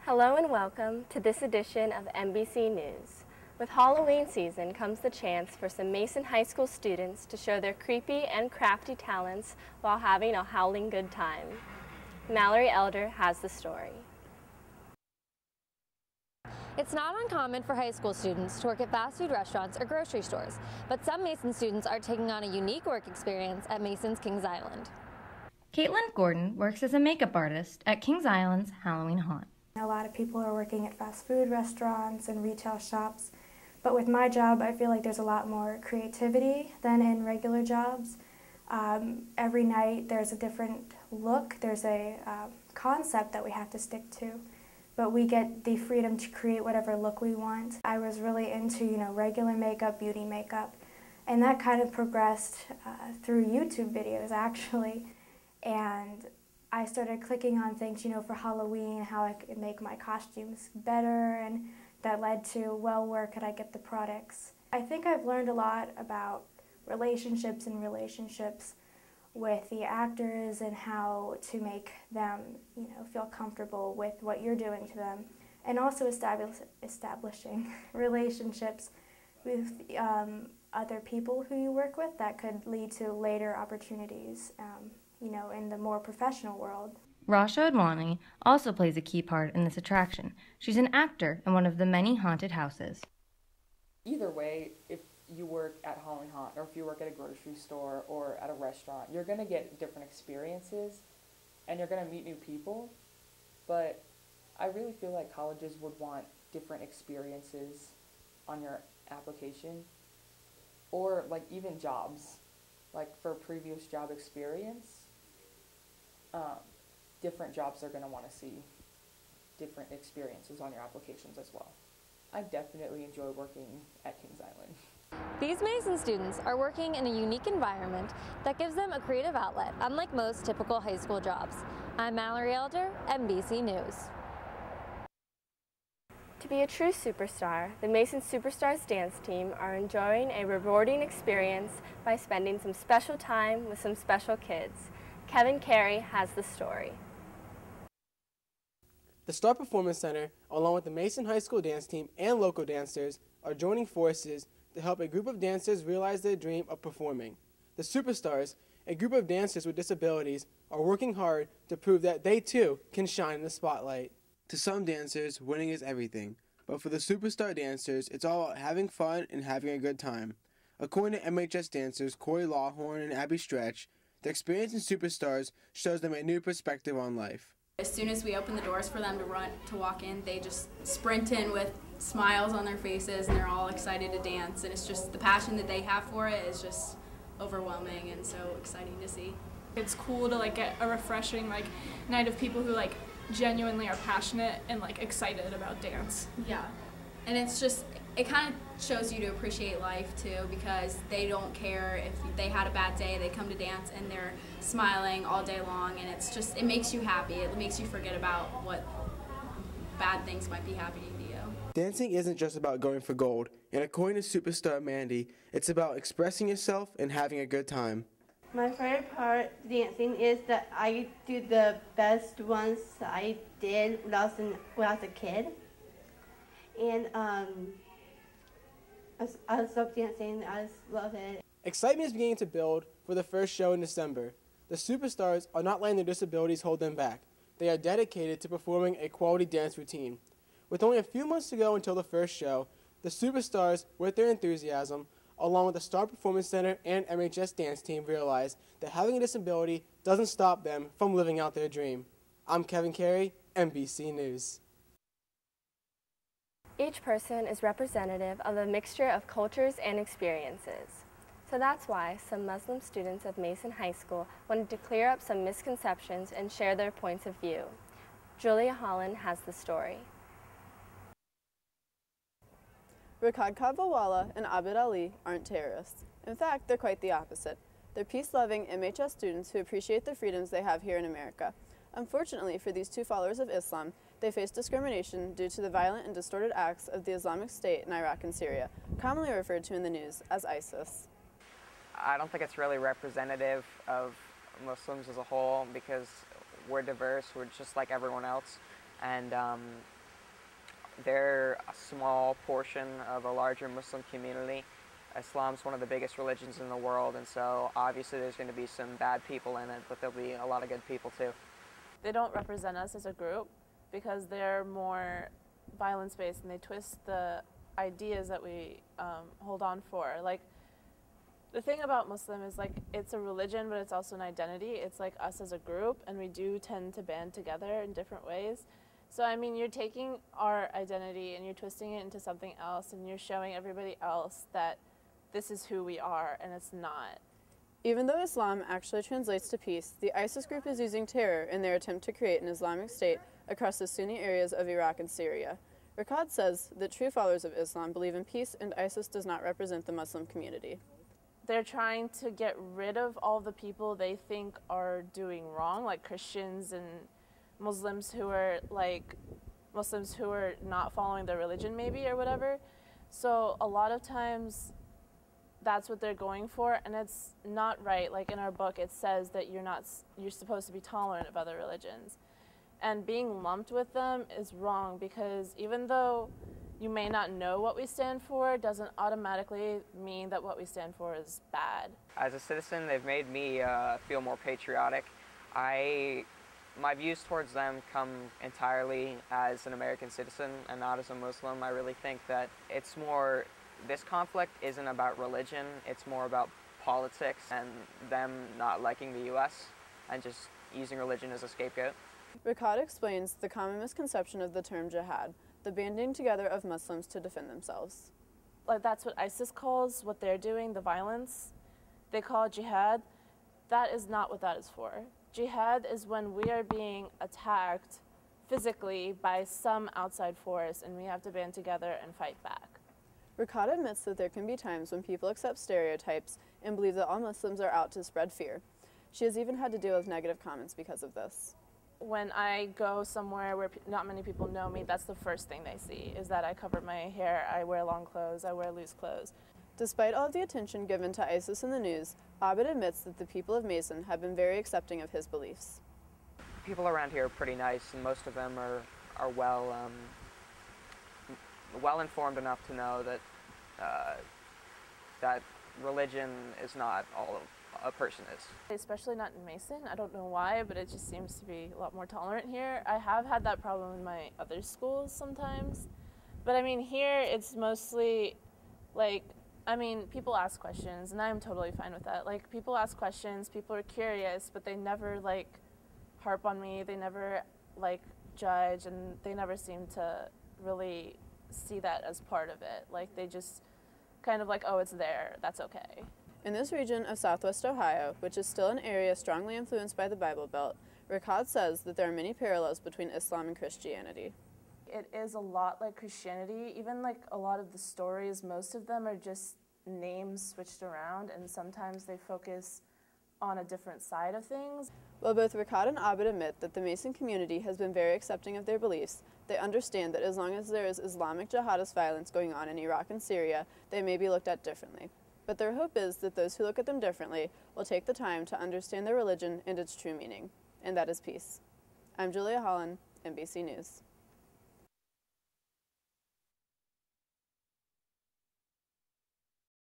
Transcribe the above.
Hello and welcome to this edition of MBC News. With Halloween season comes the chance for some Mason High School students to show their creepy and crafty talents while having a howling good time. Mallory Elder has the story. It's not uncommon for high school students to work at fast food restaurants or grocery stores, but some Mason students are taking on a unique work experience at Mason's Kings Island. Caitlin Gordon works as a makeup artist at Kings Island's Halloween Haunt. A lot of people are working at fast food restaurants and retail shops, but with my job I feel like there's a lot more creativity than in regular jobs. Every night there's a different look, there's a concept that we have to stick to, but we get the freedom to create whatever look we want. I was really into regular makeup, beauty makeup, and that kind of progressed through YouTube videos actually, and I started clicking on things, for Halloween, how I could make my costumes better, and that led to, well, where could I get the products? I think I've learned a lot about relationships with the actors and how to make them, feel comfortable with what you're doing to them, and also establishing relationships with other people who you work with that could lead to later opportunities. In the more professional world. Rasha Adwani also plays a key part in this attraction. She's an actor in one of the many haunted houses. Either way, if you work at Halloween Haunt or if you work at a grocery store or at a restaurant, you're going to get different experiences and you're going to meet new people. But I really feel like colleges would want different experiences on your application, or like even jobs. Like for previous job experience, different jobs are going to want to see different experiences on your applications as well. I definitely enjoy working at Kings Island. These Mason students are working in a unique environment that gives them a creative outlet, unlike most typical high school jobs. I'm Mallory Elder, MBC News. To be a true superstar, the Mason Superstars dance team are enjoying a rewarding experience by spending some special time with some special kids. Kevin Carey has the story. The Star Performance Center, along with the Mason High School dance team and local dancers, are joining forces to help a group of dancers realize their dream of performing. The Superstars, a group of dancers with disabilities, are working hard to prove that they too can shine in the spotlight. To some dancers, winning is everything, but for the Superstar dancers, it's all about having fun and having a good time. According to MHS dancers Corey Lawhorn and Abby Stretch, the experience in Superstars shows them a new perspective on life. As soon as we open the doors for them to walk in, they just sprint in with smiles on their faces and they're all excited to dance, and it's just the passion that they have for it is just overwhelming and so exciting to see. It's cool to get a refreshing night of people who genuinely are passionate and excited about dance. Yeah, and it kind of shows you to appreciate life too, because they don't care if they had a bad day, they come to dance and they're smiling all day long, and it makes you happy. It makes you forget about what bad things might be happening to you. Dancing isn't just about going for gold, and according to Superstar Mandy, it's about expressing yourself and having a good time. My favorite part of dancing is that I do the best ones I did when I was a kid. And I love dancing. I just love it. Excitement is beginning to build for the first show in December. The Superstars are not letting their disabilities hold them back. They are dedicated to performing a quality dance routine. With only a few months to go until the first show, the Superstars, with their enthusiasm, along with the Star Performance Center and MHS dance team, realize that having a disability doesn't stop them from living out their dream. I'm Kevin Carey, MBC News. Each person is representative of a mixture of cultures and experiences. So that's why some Muslim students of Mason High School wanted to clear up some misconceptions and share their points of view. Julia Holland has the story. Rikad Kadwawala and Abid Ali aren't terrorists. In fact, they're quite the opposite. They're peace-loving MHS students who appreciate the freedoms they have here in America. Unfortunately for these two followers of Islam, they face discrimination due to the violent and distorted acts of the Islamic State in Iraq and Syria, commonly referred to in the news as ISIS. I don't think it's really representative of Muslims as a whole, because we're diverse, we're just like everyone else, and they're a small portion of a larger Muslim community. Islam's one of the biggest religions in the world, and so obviously there's going to be some bad people in it, but there'll be a lot of good people too. They don't represent us as a group because they're more violence-based, and they twist the ideas that we hold on for. Like, the thing about Muslim is, like, it's a religion, but it's also an identity. It's like us as a group, and we do tend to band together in different ways. So, I mean, you're taking our identity and you're twisting it into something else, and you're showing everybody else that this is who we are, and it's not. Even though Islam actually translates to peace, the ISIS group is using terror in their attempt to create an Islamic state across the Sunni areas of Iraq and Syria. Rikad says that true followers of Islam believe in peace, and ISIS does not represent the Muslim community. They're trying to get rid of all the people they think are doing wrong, like Christians and Muslims who are not following their religion maybe or whatever. So a lot of times that's what they're going for, and it's not right. Like in our book, it says that you're supposed to be tolerant of other religions. And being lumped with them is wrong, because even though you may not know what we stand for, doesn't automatically mean that what we stand for is bad. As a citizen, they've made me feel more patriotic. My views towards them come entirely as an American citizen and not as a Muslim. I really think that it's more, this conflict isn't about religion, it's more about politics and them not liking the U.S. and just using religion as a scapegoat. Rikad explains the common misconception of the term jihad, the banding together of Muslims to defend themselves. Like, that's what ISIS calls what they're doing, the violence. They call it jihad. That is not what that is for. Jihad is when we are being attacked physically by some outside force, and we have to band together and fight back. Rikad admits that there can be times when people accept stereotypes and believe that all Muslims are out to spread fear. She has even had to deal with negative comments because of this. When I go somewhere where not many people know me, that's the first thing they see, is that I cover my hair, I wear long clothes, I wear loose clothes. Despite all of the attention given to ISIS in the news, Abid admits that the people of Mason have been very accepting of his beliefs. People around here are pretty nice, and most of them are well informed enough to know that that religion is not all a person is. Especially not in Mason. I don't know why, but it just seems to be a lot more tolerant here. I have had that problem in my other schools sometimes. But I mean, here it's mostly like, I mean, people ask questions, and I'm totally fine with that. Like, people ask questions, people are curious, but they never like harp on me, they never like judge, and they never seem to really see that as part of it. Like, they just kind of like, oh, it's there, that's okay. In this region of southwest Ohio, which is still an area strongly influenced by the Bible Belt, Rikad says that there are many parallels between Islam and Christianity. It is a lot like Christianity. Even like a lot of the stories, most of them are just names switched around, and sometimes they focus on a different side of things. While both Rikad and Abid admit that the Mason community has been very accepting of their beliefs, they understand that as long as there is Islamic jihadist violence going on in Iraq and Syria, they may be looked at differently. But their hope is that those who look at them differently will take the time to understand their religion and its true meaning, and that is peace. I'm Julia Holland, MBC News.